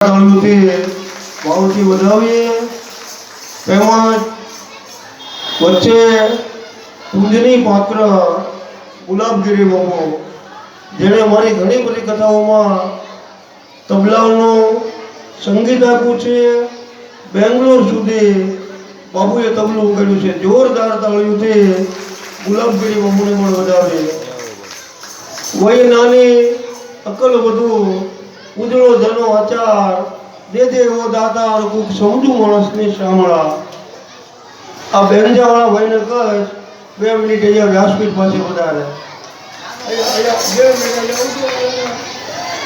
ભાવથી વધાવીએ તેમજ વચ્ચે પૂજનીય પાત્ર ગુલાબગીરી બાપુ જેણે મારી ઘણી બધી કથાઓમાં તબલાનું સંગીત આપ્યું છે। બેંગ્લોર સુધી બાપુએ તબલું ઉગાડ્યું છે। જોરદાર તાળીઓથી ગુલાબગીરી બાપુને પણ વધાવીએ। વય નાની અકલ વધુ ઉજળો ધનો આચાર દે એવો દાતાર કોક સમજુ માણસને સાંભળા। આ બેંજાવાળા ભાઈને કશ 2 મિનિટ અહીંયા વ્યાસપીઠ પાસે વધારે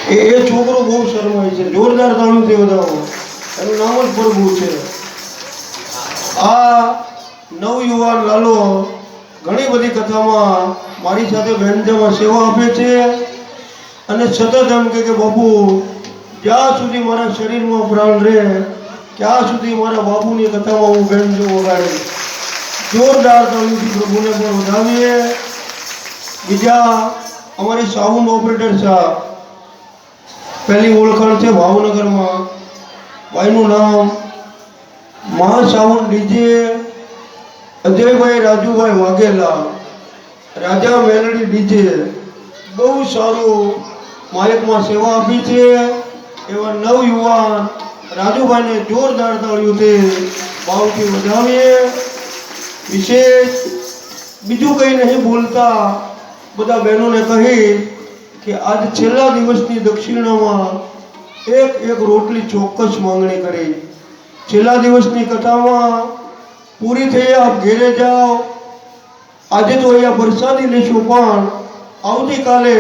એ છોકરો બહુ શરમાય છે। જોરદાર તાળીઓથી વધાવો, એનું નામ જ પ્રભુ છે। આ નવયુવાન લાલો ઘણી બધી કથામાં મારી સાથે બેંજામાં સેવા આપે છે અને સતત એમ કે બાપુ જ્યાં સુધી મારા શરીરમાં પ્રાણ રહે ત્યાં સુધી મારા બાપુની કથામાં હું બેંજો વગાડીશ। જોરદાર તાળીઓથી પ્રભુને પણ વધાવીએ। બીજા અમારી સાઉન્ડ ઓપરેટર સાહેબ, પહેલી ઓળખાણ છે ભાવનગરમાં, ભાઈનું નામ મહા સાઉન્ડ ડીજે અજયભાઈ રાજુભાઈ વાઘેલા, રાજા મેલડી ડીજે, બહુ સારું માઇકમાં સેવા આપી છે। એવા નવયુવાન રાજુભાઈને જોરદાર તાળીઓથી ભાવથી વધાવીએ। વિશેષ બીજું કંઈ નહીં બોલતા બધા બહેનોને કહી કે આજ છેલ્લા દિવસની દક્ષિણામાં એક રોટલી ચોક્કસ માંગણી કરી। છેલ્લા દિવસની કથામાં પૂરી થઈ, આપ ઘેરે જાઓ। આજે તો અહીંયા પ્રસાદી લેશો પણ આવતીકાલે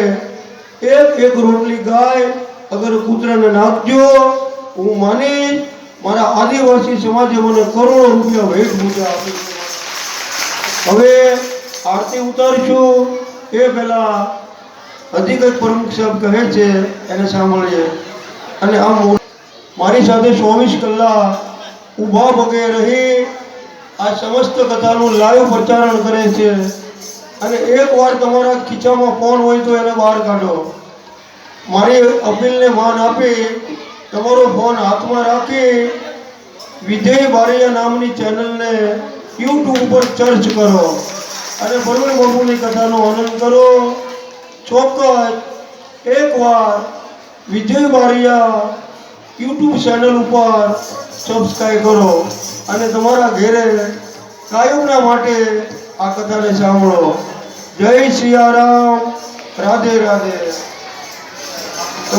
એક રોટલી ગાય અગર કૂતરાને નાખજો, હું માનીશ મારા આદિવાસી સમાજે મને કરોડો રૂપિયા ભેટ પૂજા આપી। હવે આરતી ઉતારશું એ પહેલા અધિકારી પ્રમુખ સાહેબ કહે છે એને સાંભળીએ। અને આમ મારી સાથે 24 કલાક ઊભા પગે રહી આ સમસ્ત કથાનું લાઈવ પ્રચારણ કરે છે। અને એકવાર તમારા ખીચામાં ફોન હોય તો એને બહાર કાઢો। મારી અપીલને માન આપી તમારો ફોન હાથમાં રાખી વિજય બારૈયા નામની ચેનલને યુટ્યુબ ઉપર સર્ચ કરો અને પ્રવીણ બાપુની કથાનો આનંદ કરો। ચોક્કસ એકવાર વિજય બારૈયા યુટ્યુબ ચેનલ ઉપર સબસ્ક્રાઈબ કરો અને તમારા ઘેરે કાયમના માટે આ કથાને સાંભળો। જય સિયારામ, રાધે રાધે।